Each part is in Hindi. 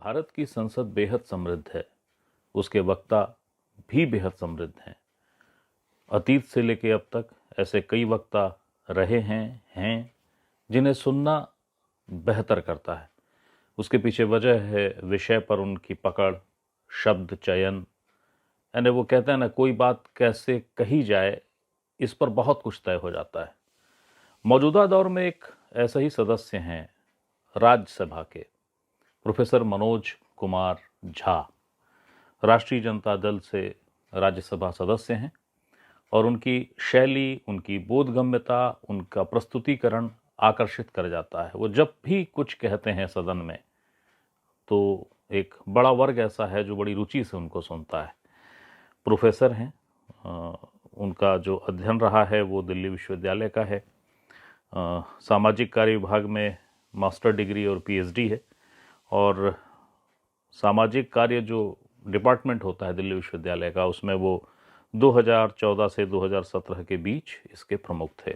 भारत की संसद बेहद समृद्ध है, उसके वक्ता भी बेहद समृद्ध हैं। अतीत से लेकर अब तक ऐसे कई वक्ता रहे हैं जिन्हें सुनना बेहतर करता है। उसके पीछे वजह है विषय पर उनकी पकड़, शब्द चयन, यानी वो कहते हैं ना, कोई बात कैसे कही जाए इस पर बहुत कुछ तय हो जाता है। मौजूदा दौर में एक ऐसे ही सदस्य हैं राज्यसभा के प्रोफेसर मनोज कुमार झा। राष्ट्रीय जनता दल से राज्यसभा सदस्य हैं और उनकी शैली, उनकी बोधगम्यता, उनका प्रस्तुतिकरण आकर्षित कर जाता है। वो जब भी कुछ कहते हैं सदन में तो एक बड़ा वर्ग ऐसा है जो बड़ी रुचि से उनको सुनता है। प्रोफेसर हैं, उनका जो अध्ययन रहा है वो दिल्ली विश्वविद्यालय का है। सामाजिक कार्य विभाग में मास्टर डिग्री और पीएचडी है और सामाजिक कार्य जो डिपार्टमेंट होता है दिल्ली विश्वविद्यालय का, उसमें वो 2014 से 2017 के बीच इसके प्रमुख थे।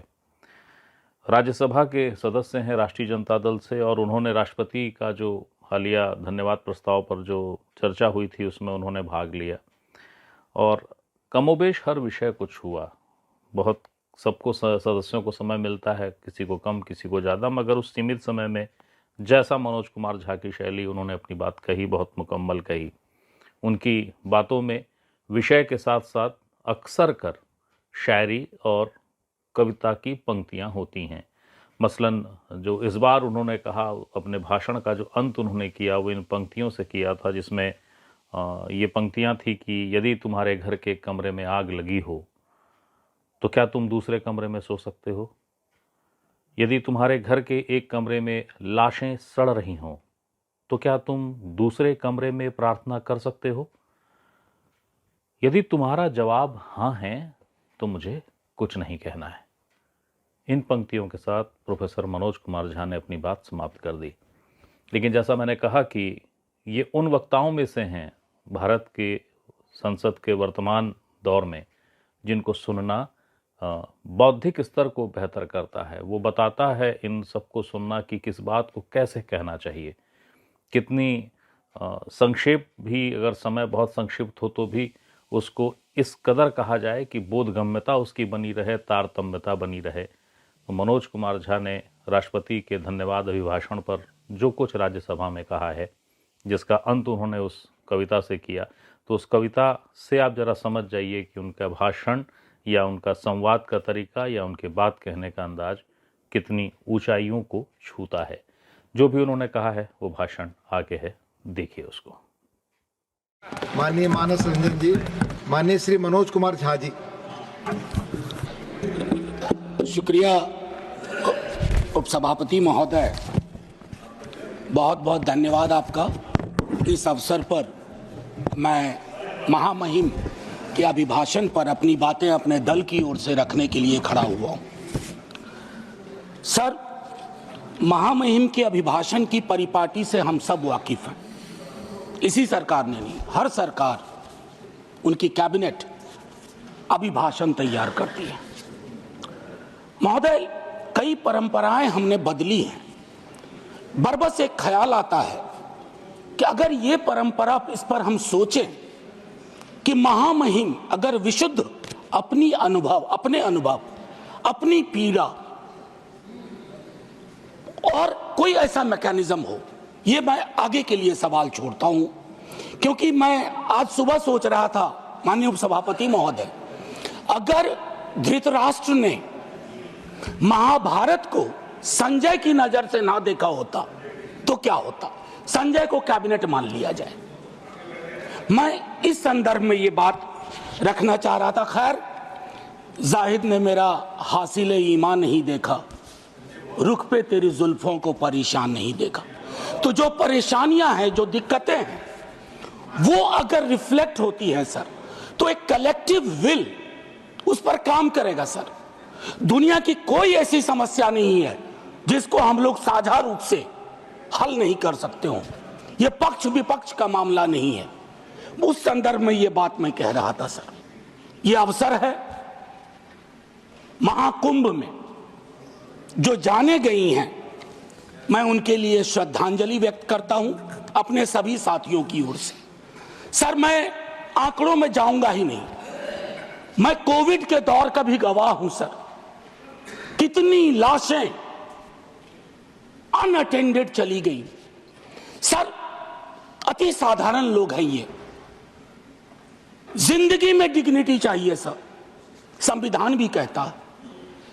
राज्यसभा के सदस्य हैं राष्ट्रीय जनता दल से और उन्होंने राष्ट्रपति का जो हालिया धन्यवाद प्रस्ताव पर जो चर्चा हुई थी उसमें उन्होंने भाग लिया और कमोबेश हर विषय कुछ हुआ। बहुत सबको सदस्यों को समय मिलता है, किसी को कम किसी को ज़्यादा, मगर उस सीमित समय में जैसा मनोज कुमार झा की शैली, उन्होंने अपनी बात कही, बहुत मुकम्मल कही। उनकी बातों में विषय के साथ साथ अक्सर कर शायरी और कविता की पंक्तियां होती हैं। मसलन जो इस बार उन्होंने कहा, अपने भाषण का जो अंत उन्होंने किया वो इन पंक्तियों से किया था, जिसमें ये पंक्तियां थी कि यदि तुम्हारे घर के कमरे में आग लगी हो तो क्या तुम दूसरे कमरे में सो सकते हो? यदि तुम्हारे घर के एक कमरे में लाशें सड़ रही हों तो क्या तुम दूसरे कमरे में प्रार्थना कर सकते हो? यदि तुम्हारा जवाब हाँ है तो मुझे कुछ नहीं कहना है। इन पंक्तियों के साथ प्रोफेसर मनोज कुमार झा ने अपनी बात समाप्त कर दी। लेकिन जैसा मैंने कहा कि ये उन वक्ताओं में से हैं भारत के संसद के वर्तमान दौर में जिनको सुनना बौद्धिक स्तर को बेहतर करता है। वो बताता है इन सबको सुनना कि किस बात को कैसे कहना चाहिए, कितनी संक्षेप भी, अगर समय बहुत संक्षिप्त हो तो भी उसको इस कदर कहा जाए कि बोधगम्यता उसकी बनी रहे, तारतम्यता बनी रहे। तो मनोज कुमार झा ने राष्ट्रपति के धन्यवाद अभिभाषण पर जो कुछ राज्यसभा में कहा है, जिसका अंत उन्होंने उस कविता से किया, तो उस कविता से आप जरा समझ जाइए कि उनका भाषण या उनका संवाद का तरीका या उनके बात कहने का अंदाज कितनी ऊंचाइयों को छूता है। जो भी उन्होंने कहा है वो भाषण आगे है, देखिए उसको। माननीय मानस रंजन जी, माननीय श्री मनोज कुमार झा जी। शुक्रिया उपसभापति महोदय, बहुत बहुत धन्यवाद आपका। इस अवसर पर मैं महामहिम के अभिभाषण पर अपनी बातें अपने दल की ओर से रखने के लिए खड़ा हुआ हूं। सर, महामहिम के अभिभाषण की परिपाटी से हम सब वाकिफ हैं। इसी सरकार ने नहीं, हर सरकार, उनकी कैबिनेट अभिभाषण तैयार करती है। महोदय, कई परंपराएं हमने बदली हैं। बरबस एक ख्याल आता है कि अगर ये परंपरा, इस पर हम सोचें कि महामहिम अगर विशुद्ध अपने अनुभव, अपनी पीड़ा और कोई ऐसा मैकेनिज्म हो, ये मैं आगे के लिए सवाल छोड़ता हूं। क्योंकि मैं आज सुबह सोच रहा था, माननीय उपसभापति महोदय, अगर धृतराष्ट्र ने महाभारत को संजय की नजर से ना देखा होता तो क्या होता? संजय को कैबिनेट मान लिया जाए। मैं इस संदर्भ में ये बात रखना चाह रहा था। खैर, जाहिद ने मेरा हासिल ईमान नहीं देखा, रुख पे तेरी जुल्फों को परेशान नहीं देखा। तो जो परेशानियां हैं, जो दिक्कतें हैं, वो अगर रिफ्लेक्ट होती हैं सर, तो एक कलेक्टिव विल उस पर काम करेगा सर। दुनिया की कोई ऐसी समस्या नहीं है जिसको हम लोग साझा रूप से हल नहीं कर सकते हो। ये पक्ष विपक्ष का मामला नहीं है। उस संदर्भ में ये बात मैं कह रहा था सर। ये अवसर है, महाकुंभ में जो जाने गई हैं, मैं उनके लिए श्रद्धांजलि व्यक्त करता हूं। अपने सभी साथियों की ओर से। सर, मैं आंकड़ों में जाऊंगा ही नहीं, मैं कोविड के दौर का भी गवाह हूं सर। कितनी लाशें अनअटेंडेड चली गई सर। अति साधारण लोग हैं ये। जिंदगी में डिग्निटी चाहिए सर, संविधान भी कहता है,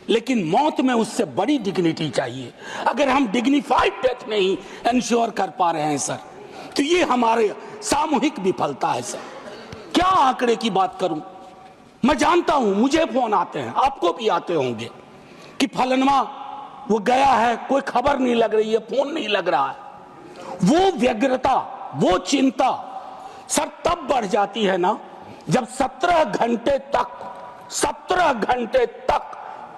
लेकिन मौत में उससे बड़ी डिग्निटी चाहिए। अगर हम डिग्निफाइड डेथ नहीं इंश्योर कर पा रहे हैं सर, तो ये हमारे सामूहिक विफलता है सर। क्या आंकड़े की बात करूं? मैं जानता हूं मुझे फोन आते हैं, आपको भी आते होंगे कि फलनवा वो गया है, कोई खबर नहीं लग रही है, फोन नहीं लग रहा है। वो व्यग्रता, वो चिंता सर तब बढ़ जाती है ना जब 17 घंटे तक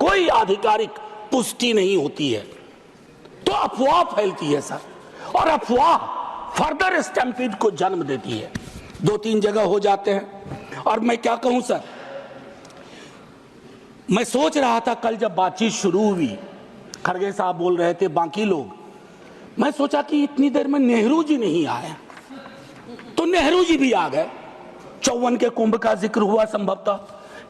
कोई आधिकारिक पुष्टि नहीं होती है, तो अफवाह फैलती है सर, और अफवाह फर्दर स्टैम्पीड को जन्म देती है। 2-3 जगह हो जाते हैं। और मैं क्या कहूं सर, मैं सोच रहा था कल जब बातचीत शुरू हुई, खड़गे साहब बोल रहे थे, बाकी लोग, मैं सोचा कि इतनी देर में नेहरू जी नहीं आए, तो नेहरू जी भी आ गए। 54 के कुंभ का जिक्र हुआ संभवतः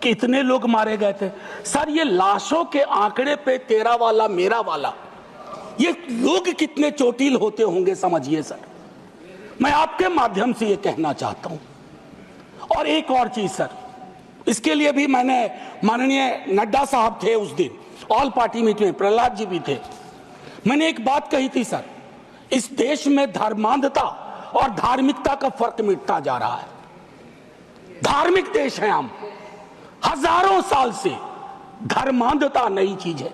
कि इतने लोग मारे गए थे सर। ये लाशों के आंकड़े पे तेरा वाला मेरा वाला, ये लोग कितने चोटिल होते होंगे समझिए सर। मैं आपके माध्यम से ये कहना चाहता हूं। और एक और चीज सर, इसके लिए भी मैंने, माननीय नड्डा साहब थे उस दिन ऑल पार्टी मीटिंग में, प्रहलाद जी भी थे, मैंने एक बात कही थी सर, इस देश में धर्मांधता और धार्मिकता का फर्क मिटता जा रहा है। धार्मिक देश है हम, हजारों साल से धर्मांधता नई चीज है।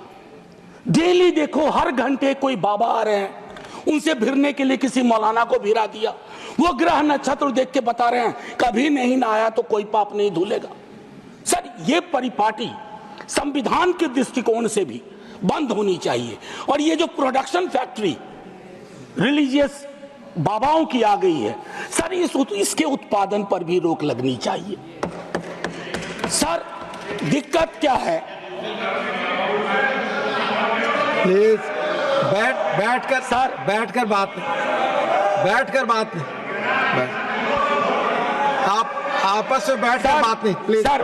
डेली देखो, हर घंटे कोई बाबा आ रहे हैं, उनसे भिड़ने के लिए किसी मौलाना को भिड़ा दिया, वो ग्रह नक्षत्र देख के बता रहे हैं कभी नहीं नहाया तो कोई पाप नहीं धुलेगा। सर, ये परिपाटी संविधान के दृष्टिकोण से भी बंद होनी चाहिए। और ये जो प्रोडक्शन फैक्ट्री रिलीजियस बाबाओं की आ गई है सर, इसके उत्पादन पर भी रोक लगनी चाहिए। सर, दिक्कत क्या है? प्लीज बैठकर सर, बैठकर बात नहीं, आप आपस में बैठकर बात नहीं प्लीज। सर,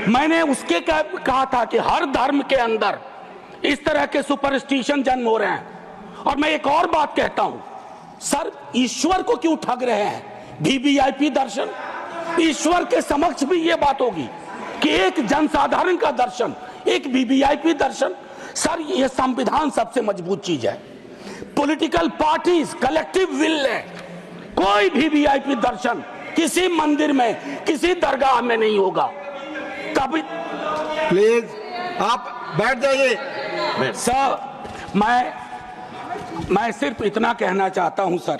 मैंने उसके कहा था कि हर धर्म के अंदर इस तरह के सुपरस्टिशन जन्म हो रहे हैं। और मैं एक और बात कहता हूं सर, ईश्वर को क्यों ठग रहे हैं? वीवीआईपी दर्शन, ईश्वर के समक्ष भी ये बात होगी कि एक जनसाधारण का दर्शन, एक वीवीआईपी दर्शन। सर, ये संविधान सबसे मजबूत चीज है। पॉलिटिकल पार्टीज कलेक्टिव विल है, कोई भी वीवीआईपी दर्शन किसी मंदिर में, किसी दरगाह में नहीं होगा कभी। प्लीज आप बैठ जाइए सर। मैं सिर्फ इतना कहना चाहता हूं सर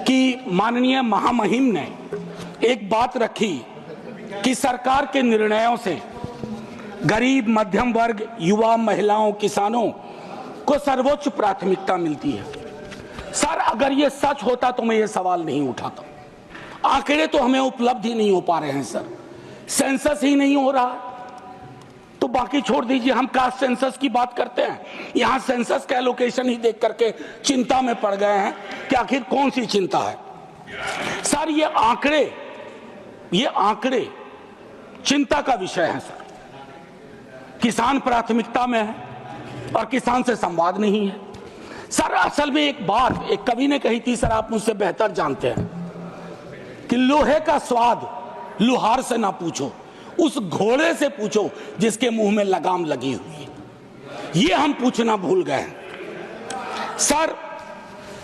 कि माननीय महामहिम ने एक बात रखी कि सरकार के निर्णयों से गरीब, मध्यम वर्ग, युवा, महिलाओं, किसानों को सर्वोच्च प्राथमिकता मिलती है। सर, अगर ये सच होता तो मैं ये सवाल नहीं उठाता। आंकड़े तो हमें उपलब्ध ही नहीं हो पा रहे हैं सर, सेंसस ही नहीं हो रहा, तो बाकी छोड़ दीजिए। हम कास्ट सेंसस की बात करते हैं, यहां सेंसस का एलोकेशन ही देख करके चिंता में पड़ गए हैं कि आखिर कौन सी चिंता है। सर, ये आंकड़े चिंता का विषय है सर। किसान प्राथमिकता में है और किसान से संवाद नहीं है सर। असल में एक बात एक कवि ने कही थी सर, आप मुझसे बेहतर जानते हैं, कि लोहे का स्वाद लोहार से ना पूछो, उस घोड़े से पूछो जिसके मुंह में लगाम लगी हुई है। ये हम पूछना भूल गए हैं सर।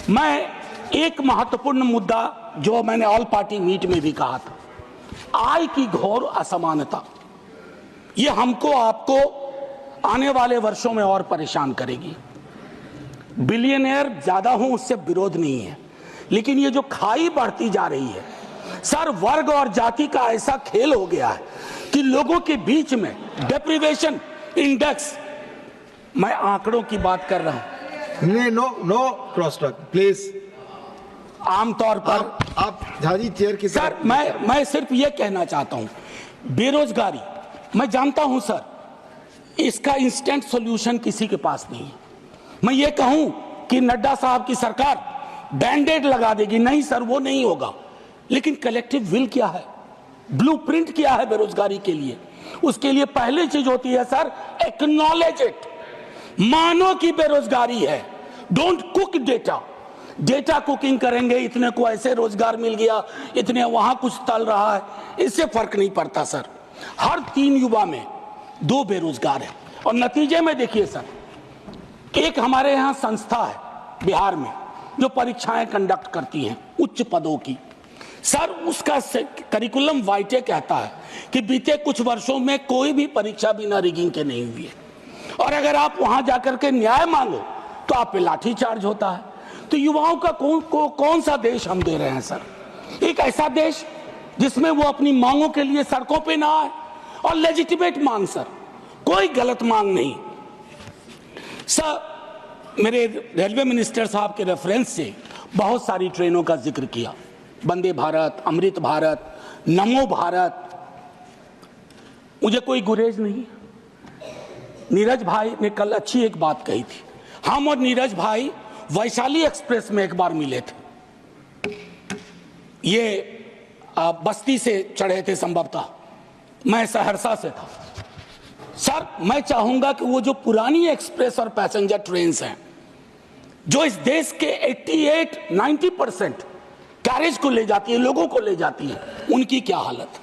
मैं एक महत्वपूर्ण मुद्दा जो मैंने ऑल पार्टी मीट में भी कहा था, आय की घोर असमानता, ये हमको आपको आने वाले वर्षों में और परेशान करेगी। बिलियनियर ज्यादा हो उससे विरोध नहीं है, लेकिन ये जो खाई बढ़ती जा रही है सर, वर्ग और जाति का ऐसा खेल हो गया है कि लोगों के बीच में डेप्रिवेशन इंडेक्स, मैं आंकड़ों की बात कर रहा हूं। No cross talk please. आमतौर पर आप झाजी चेयर की सर, मैं सिर्फ ये कहना चाहता हूं, बेरोजगारी, मैं जानता हूं सर, इसका इंस्टेंट सॉल्यूशन किसी के पास नहीं है। मैं ये कहूं कि नड्डा साहब की सरकार बैंडेड लगा देगी, नहीं सर, वो नहीं होगा। लेकिन कलेक्टिव विल क्या है, ब्लूप्रिंट क्या है बेरोजगारी के लिए? उसके लिए पहली चीज होती है सर, एक्नॉलेज इट, मानो कि बेरोजगारी है। Don't cook data. Data cooking करेंगे, इतने को ऐसे रोजगार मिल गया, इतने वहां कुछ तल रहा है, इससे फर्क नहीं पड़ता सर। हर 3 युवा में 2 बेरोजगार है। और नतीजे में देखिए सर, एक हमारे यहां संस्था है बिहार में जो परीक्षाएं कंडक्ट करती हैं उच्च पदों की। सर उसका करिकुलम वाइटे कहता है कि बीते कुछ वर्षों में कोई भी परीक्षा बिना रिगिंग के नहीं हुई है। और अगर आप वहां जाकर के न्याय मांगो तो आप पे लाठी चार्ज होता है। तो युवाओं का कौन सा देश हम दे रहे हैं सर? एक ऐसा देश जिसमें वो अपनी मांगों के लिए सड़कों पे ना आए, और लेजिटिमेट मांग सर, कोई गलत मांग नहीं। सर मेरे रेलवे मिनिस्टर साहब के रेफरेंस से बहुत सारी ट्रेनों का जिक्र किया, वंदे भारत, अमृत भारत, नमो भारत। मुझे कोई गुरेज नहीं। नीरज भाई ने कल अच्छी एक बात कही थी, हम और नीरज भाई वैशाली एक्सप्रेस में एक बार मिले थे। ये बस्ती से चढ़े थे संभवतः, मैं सहरसा से था। सर मैं चाहूंगा कि वो जो पुरानी एक्सप्रेस और पैसेंजर ट्रेन्स हैं जो इस देश के 88-90% कैरेज को ले जाती है, लोगों को ले जाती है, उनकी क्या हालत,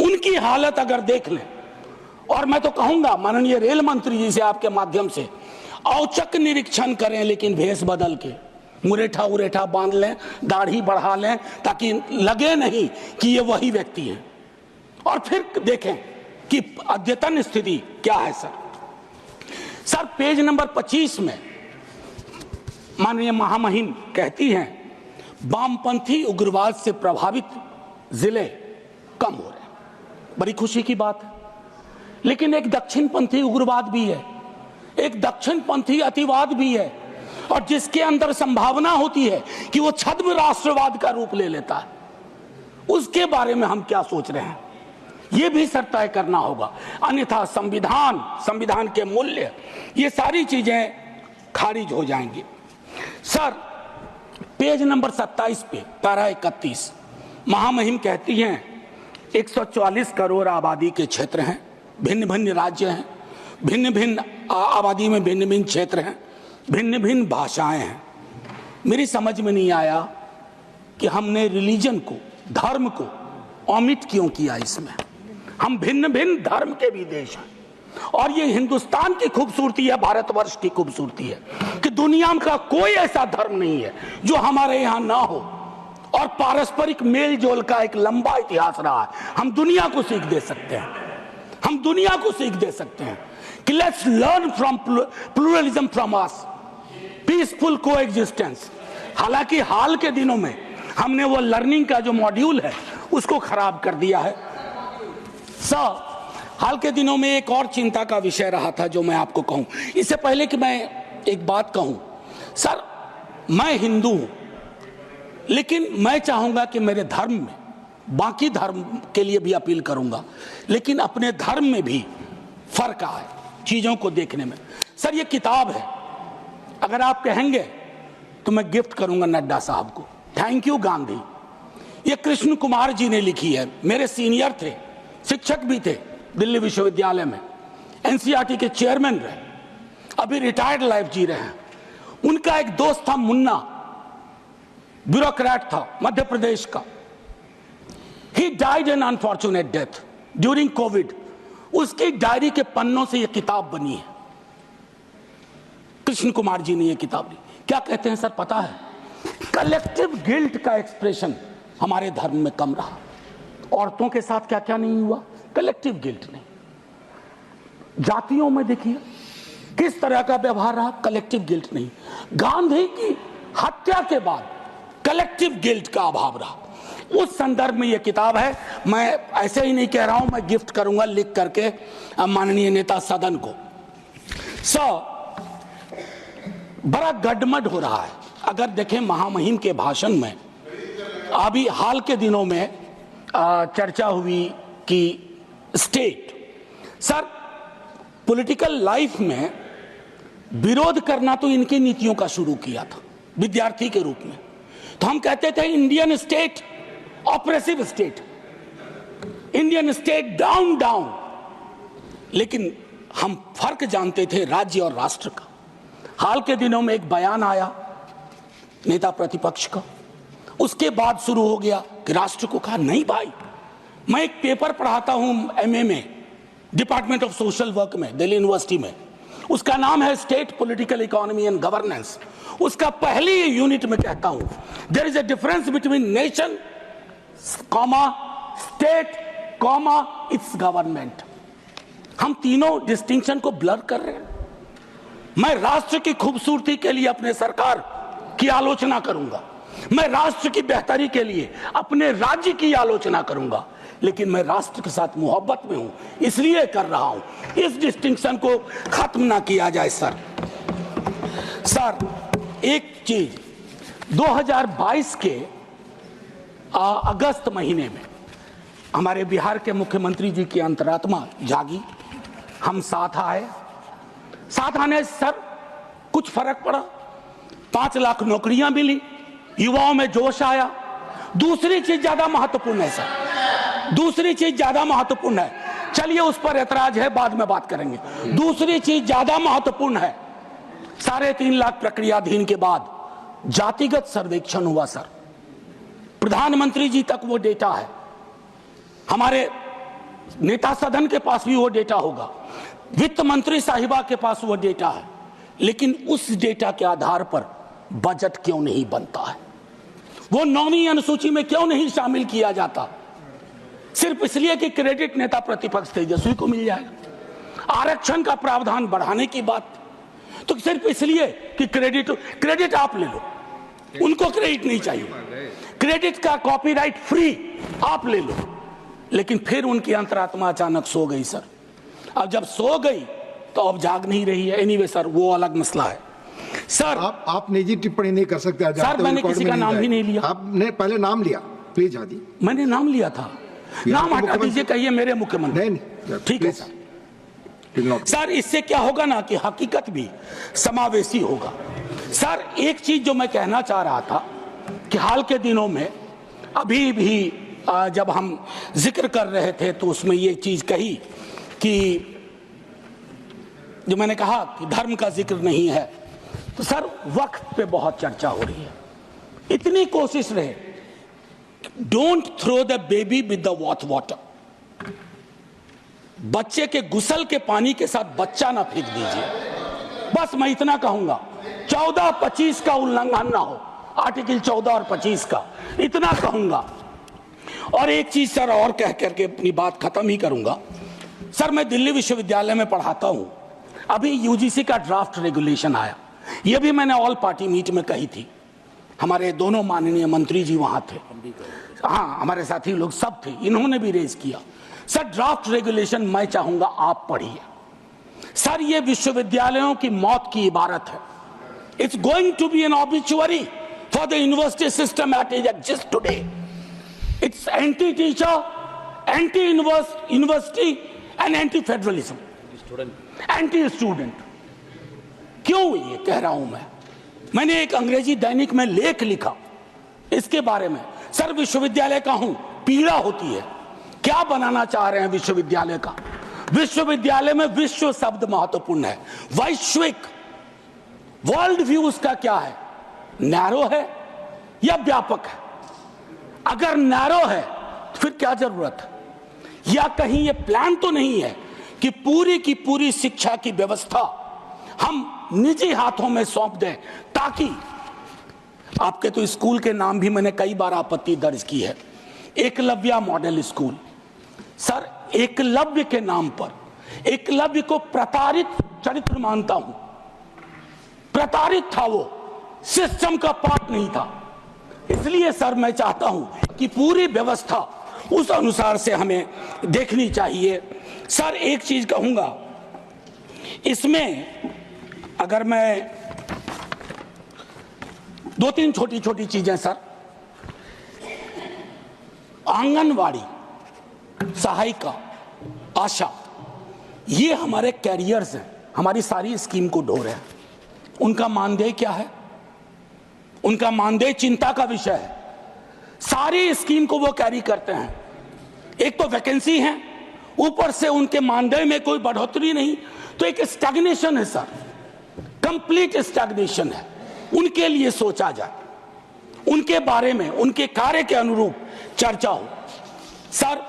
उनकी हालत अगर देख लें। और मैं तो कहूंगा माननीय रेल मंत्री जी से आपके माध्यम से औचक निरीक्षण करें, लेकिन भेष बदल के, मुरेठा उरेठा बांध लें, दाढ़ी बढ़ा लें, ताकि लगे नहीं कि ये वही व्यक्ति हैं। और फिर देखें कि अद्यतन स्थिति क्या है सर। सर पेज नंबर 25 में माननीय महामहिम कहती हैं वामपंथी उग्रवाद से प्रभावित जिले कम हो रहे हैं। बड़ी खुशी की बात है। लेकिन एक दक्षिणपंथी उग्रवाद भी है, एक दक्षिणपंथी अतिवाद भी है, और जिसके अंदर संभावना होती है कि वो छद्म राष्ट्रवाद का रूप ले लेता है। उसके बारे में हम क्या सोच रहे हैं, ये भी सर तय करना होगा। अन्यथा संविधान के मूल्य, ये सारी चीजें खारिज हो जाएंगी। सर पेज नंबर 27 पे पैरा 31 महामहिम कहती हैं 144 करोड़ आबादी के क्षेत्र हैं, भिन्न भिन्न राज्य हैं, भिन्न भिन्न आबादी में भिन्न भिन्न क्षेत्र हैं, भिन्न भिन्न भाषाएं हैं। मेरी समझ में नहीं आया कि हमने रिलीजन को, धर्म को ओमिट क्यों किया इसमें। हम भिन्न भिन्न धर्म के भी देश हैं, और ये हिंदुस्तान की खूबसूरती है, भारतवर्ष की खूबसूरती है कि दुनिया का कोई ऐसा धर्म नहीं है जो हमारे यहाँ ना हो, और पारस्परिक मेल जोल का एक लंबा इतिहास रहा है। हम दुनिया को सीख दे सकते हैं, हम दुनिया को सीख दे सकते हैं कि let's learn from pluralism from us, peaceful coexistence. हालांकि हाल के दिनों में हमने वो लर्निंग का जो मॉड्यूल है उसको खराब कर दिया है। सर हाल के दिनों में एक और चिंता का विषय रहा था जो मैं आपको कहूं। इससे पहले कि मैं एक बात कहूं, सर मैं हिंदू हूं, लेकिन मैं चाहूंगा कि मेरे धर्म में, बाकी धर्म के लिए भी अपील करूंगा, लेकिन अपने धर्म में भी फर्क आए चीजों को देखने में। सर ये किताब है, अगर आप कहेंगे तो मैं गिफ्ट करूंगा नड्डा साहब को। Thank you Gandhi. ये कृष्ण कुमार जी ने लिखी है, मेरे सीनियर थे, शिक्षक भी थे दिल्ली विश्वविद्यालय में, एनसीईआरटी के चेयरमैन रहे, अभी रिटायर्ड लाइफ जी रहे हैं। उनका एक दोस्त था मुन्ना, ब्यूरोक्रेट था मध्य प्रदेश का। He died an unfortunate death during Covid. उसकी डायरी के पन्नों से यह किताब बनी है। कृष्ण कुमार जी ने यह किताब ली। क्या कहते हैं सर पता है, कलेक्टिव गिल्ट का एक्सप्रेशन हमारे धर्म में कम रहा। औरतों के साथ क्या क्या नहीं हुआ, कलेक्टिव गिल्ट नहीं। जातियों में देखिए किस तरह का व्यवहार रहा, कलेक्टिव गिल्ट नहीं। गांधी की हत्या के बाद कलेक्टिव गिल्ट का अभाव रहा। उस संदर्भ में यह किताब है। मैं ऐसे ही नहीं कह रहा हूं, मैं गिफ्ट करूंगा लिख करके माननीय नेता सदन को। सर बड़ा गडमड हो रहा है। अगर देखें महामहिम के भाषण में, अभी हाल के दिनों में चर्चा हुई कि स्टेट, सर पॉलिटिकल लाइफ में विरोध करना तो इनकी नीतियों का शुरू किया था विद्यार्थी के रूप में। तो हम कहते थे Indian state oppressive state, Indian state down down, लेकिन हम फर्क जानते थे राज्य और राष्ट्र का। हाल के दिनों में एक बयान आया नेता प्रतिपक्ष का, उसके बाद शुरू हो गया कि राष्ट्र को कहा नहीं भाई। मैं एक पेपर पढ़ाता हूं एमए में, डिपार्टमेंट ऑफ सोशल वर्क में, दिल्ली यूनिवर्सिटी में, उसका नाम है state political economy and governance. उसका पहली यूनिट में कहता हूं there is a difference between nation comma state comma its government. हम तीनों डिस्टिंक्शन को ब्लर कर रहे हैं। मैं राष्ट्र की खूबसूरती के लिए अपने सरकार की आलोचना करूंगा, मैं राष्ट्र की बेहतरी के लिए अपने राज्य की आलोचना करूंगा, लेकिन मैं राष्ट्र के साथ मोहब्बत में हूं इसलिए कर रहा हूं। इस डिस्टिंक्शन को खत्म ना किया जाए सर। एक चीज 2022 के अगस्त महीने में हमारे बिहार के मुख्यमंत्री जी की अंतरात्मा जागी, हम साथ आए। साथ आने से सर कुछ फर्क पड़ा, 5 लाख नौकरियां मिली, युवाओं में जोश आया। दूसरी चीज ज्यादा महत्वपूर्ण है सर, दूसरी चीज ज्यादा महत्वपूर्ण है, चलिए उस पर ऐतराज है बाद में बात करेंगे। दूसरी चीज ज्यादा महत्वपूर्ण है, 3.5 लाख प्रक्रियाधीन के बाद जातिगत सर्वेक्षण हुआ सर। प्रधानमंत्री जी तक वो डेटा है, हमारे नेता सदन के पास भी वो डेटा होगा, वित्त मंत्री साहिबा के पास वो डेटा है, लेकिन उस डेटा के आधार पर बजट क्यों नहीं बनता है? वो 9वीं अनुसूची में क्यों नहीं शामिल किया जाता? सिर्फ इसलिए कि क्रेडिट नेता प्रतिपक्ष तेजस्वी को मिल जाएगा। आरक्षण का प्रावधान बढ़ाने की बात तो सिर्फ इसलिए कि क्रेडिट आप ले लो, उनको क्रेडिट नहीं चाहिए, क्रेडिट का कॉपीराइट फ्री आप ले लो। लेकिन फिर उनकी अंतरात्मा अचानक सो गई सर। अब जब सो गई तो अब जाग नहीं रही है। एनीवे सर वो अलग मसला है सर। आप निजी टिप्पणी नहीं कर सकते सर, मैंने किसी का नाम भी नहीं लिया। आपने पहले नाम लिया, प्लीज आदि। मैंने नाम लिया था, नाम हटा दीजिए, कहिए मेरे मुख्यमंत्री। नहीं, ठीक है सर। सर इससे क्या होगा ना कि हकीकत भी समावेशी होगा। सर एक चीज जो मैं कहना चाह रहा था कि हाल के दिनों में अभी भी जब हम जिक्र कर रहे थे तो उसमें ये चीज कही कि जो मैंने कहा कि धर्म का जिक्र नहीं है, तो सर वक्त पे बहुत चर्चा हो रही है। इतनी कोशिश रहे, don't throw the baby with the bath water. बच्चे के गुसल के पानी के साथ बच्चा ना फेंक दीजिए। बस मैं इतना कहूंगा, 14-25 का उल्लंघन ना हो, आर्टिकल 14 और 25 का, इतना कहूंगा। और एक चीज सर और कह करके अपनी बात खत्म ही करूंगा। सर मैं दिल्ली विश्वविद्यालय में पढ़ाता हूं, अभी यूजीसी का ड्राफ्ट रेगुलेशन आया, यह भी मैंने ऑल पार्टी मीट में कही थी, हमारे दोनों माननीय मंत्री जी वहां थे, हाँ हमारे साथी लोग सब थे, इन्होंने भी रेज किया। सर ड्राफ्ट रेगुलेशन मैं चाहूंगा आप पढ़िए। सर ये विश्वविद्यालयों की मौत की इबारत है। It's going to be an obituary for the university system at it exist today. It's anti teacher, anti university and anti federalism, anti student. क्यों ये कह रहा हूं मैंने एक अंग्रेजी दैनिक में लेख लिखा इसके बारे में। सर विश्वविद्यालय का हूं, पीड़ा होती है। क्या बनाना चाह रहे हैं विश्वविद्यालय का? विश्वविद्यालय में विश्व शब्द महत्वपूर्ण है, वैश्विक वर्ल्ड व्यू उसका क्या है? नैरो है या व्यापक है? अगर नैरो है तो फिर क्या जरूरत है? या कहीं ये प्लान तो नहीं है कि पूरी की पूरी शिक्षा की व्यवस्था हम निजी हाथों में सौंप दें, ताकि आपके तो स्कूल के नाम भी मैंने कई बार आपत्ति दर्ज की है, Eklavya model school. Sir Eklavya के नाम पर, एकलव्य को प्रताड़ित चरित्र मानता हूं, प्रताड़ित था वो, सिस्टम का पार्ट नहीं था। इसलिए सर मैं चाहता हूं कि पूरी व्यवस्था उस अनुसार से हमें देखनी चाहिए। सर एक चीज कहूंगा इसमें, अगर मैं 2-3 छोटी छोटी चीजें सर, आंगनवाड़ी, सहायिका, आशा, ये हमारे कैरियर्स हैं, हमारी सारी स्कीम को ढो रहे हैं। उनका मानदेय क्या है? उनका मानदेय चिंता का विषय है। सारी स्कीम को वो कैरी करते हैं। एक तो वैकेंसी है, ऊपर से उनके मानदेय में कोई बढ़ोतरी नहीं, तो एक स्टैग्नेशन है सर, कंप्लीट स्टैग्नेशन है। उनके लिए सोचा जाए, उनके बारे में, उनके कार्य के अनुरूप चर्चा हो। सर,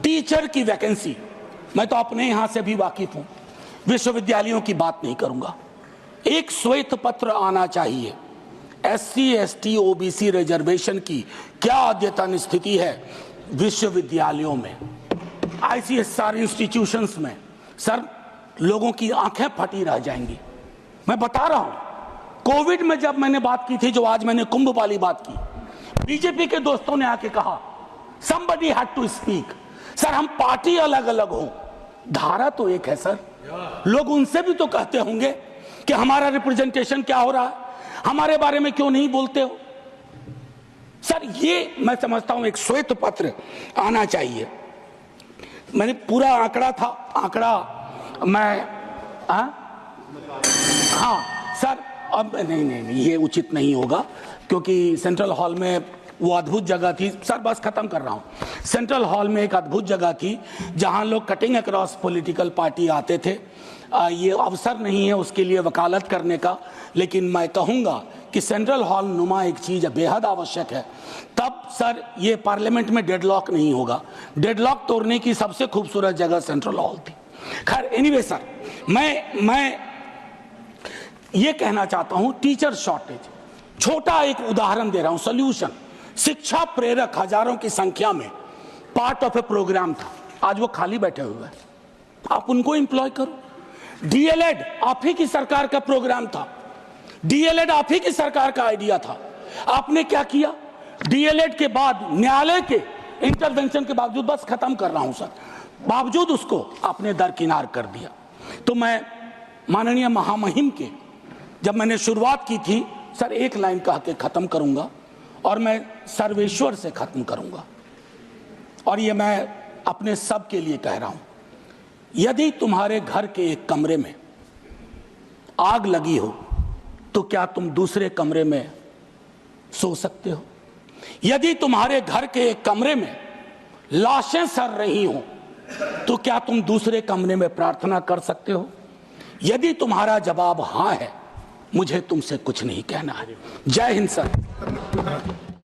टीचर की वैकेंसी, मैं तो अपने यहां से भी वाकिफ हूं, विश्वविद्यालयों की बात नहीं करूंगा। एक श्वेत पत्र आना चाहिए, एससी एसटी ओबीसी रिजर्वेशन की क्या अद्यतन स्थिति है विश्वविद्यालयों में, आईसीएसआर इंस्टीट्यूशंस में। सर, लोगों की आंखें फटी रह जाएंगी। मैं बता रहा हूं, कोविड में जब मैंने बात की थी, जो आज मैंने कुंभ वाली बात की, बीजेपी के दोस्तों ने आके कहा somebody had to speak। Sir, हम पार्टी अलग अलग हो, धारा तो एक है सर। लोग उनसे भी तो कहते होंगे कि हमारा रिप्रेजेंटेशन क्या हो रहा है, हमारे बारे में क्यों नहीं बोलते हो। सर, ये मैं समझता हूं एक श्वेत पत्र आना चाहिए। मैंने पूरा आंकड़ा था, आंकड़ा मैं हाँ सर, अब नहीं, ये उचित नहीं होगा, क्योंकि सेंट्रल हॉल में वो अद्भुत जगह थी। सर, बस खत्म कर रहा हूं। सेंट्रल हॉल में एक अद्भुत जगह थी जहां लोग कटिंग अक्रॉस पॉलिटिकल पार्टी आते थे। ये अवसर नहीं है उसके लिए वकालत करने का, लेकिन मैं कहूंगा कि सेंट्रल हॉल नुमा एक चीज बेहद आवश्यक है। तब सर ये पार्लियामेंट में डेडलॉक नहीं होगा। डेडलॉक तोड़ने की सबसे खूबसूरत जगह सेंट्रल हॉल थी। खैर, एनीवे सर, मैं ये कहना चाहता हूं, टीचर शॉर्टेज, छोटा एक उदाहरण दे रहा हूं, सोल्यूशन। शिक्षा प्रेरक हजारों की संख्या में पार्ट ऑफ ए प्रोग्राम था, आज वो खाली बैठे हुए हैं, आप उनको एम्प्लॉय करो। डीएलएड आप ही की सरकार का प्रोग्राम था, डीएलएड आप ही की सरकार का आइडिया था। आपने क्या किया? डीएलएड के बाद न्यायालय के इंटरवेंशन के बावजूद, बस खत्म कर रहा हूं सर, बावजूद उसको आपने दरकिनार कर दिया। तो मैं माननीय महामहिम के, जब मैंने शुरुआत की थी सर, एक लाइन कह के खत्म करूंगा और मैं सर्वेश्वर से खत्म करूंगा, और ये मैं अपने सब के लिए कह रहा हूं। यदि तुम्हारे घर के एक कमरे में आग लगी हो तो क्या तुम दूसरे कमरे में सो सकते हो? यदि तुम्हारे घर के एक कमरे में लाशें सड़ रही हो तो क्या तुम दूसरे कमरे में प्रार्थना कर सकते हो? यदि तुम्हारा जवाब हां है, मुझे तुमसे कुछ नहीं कहना है। जय हिंद सर।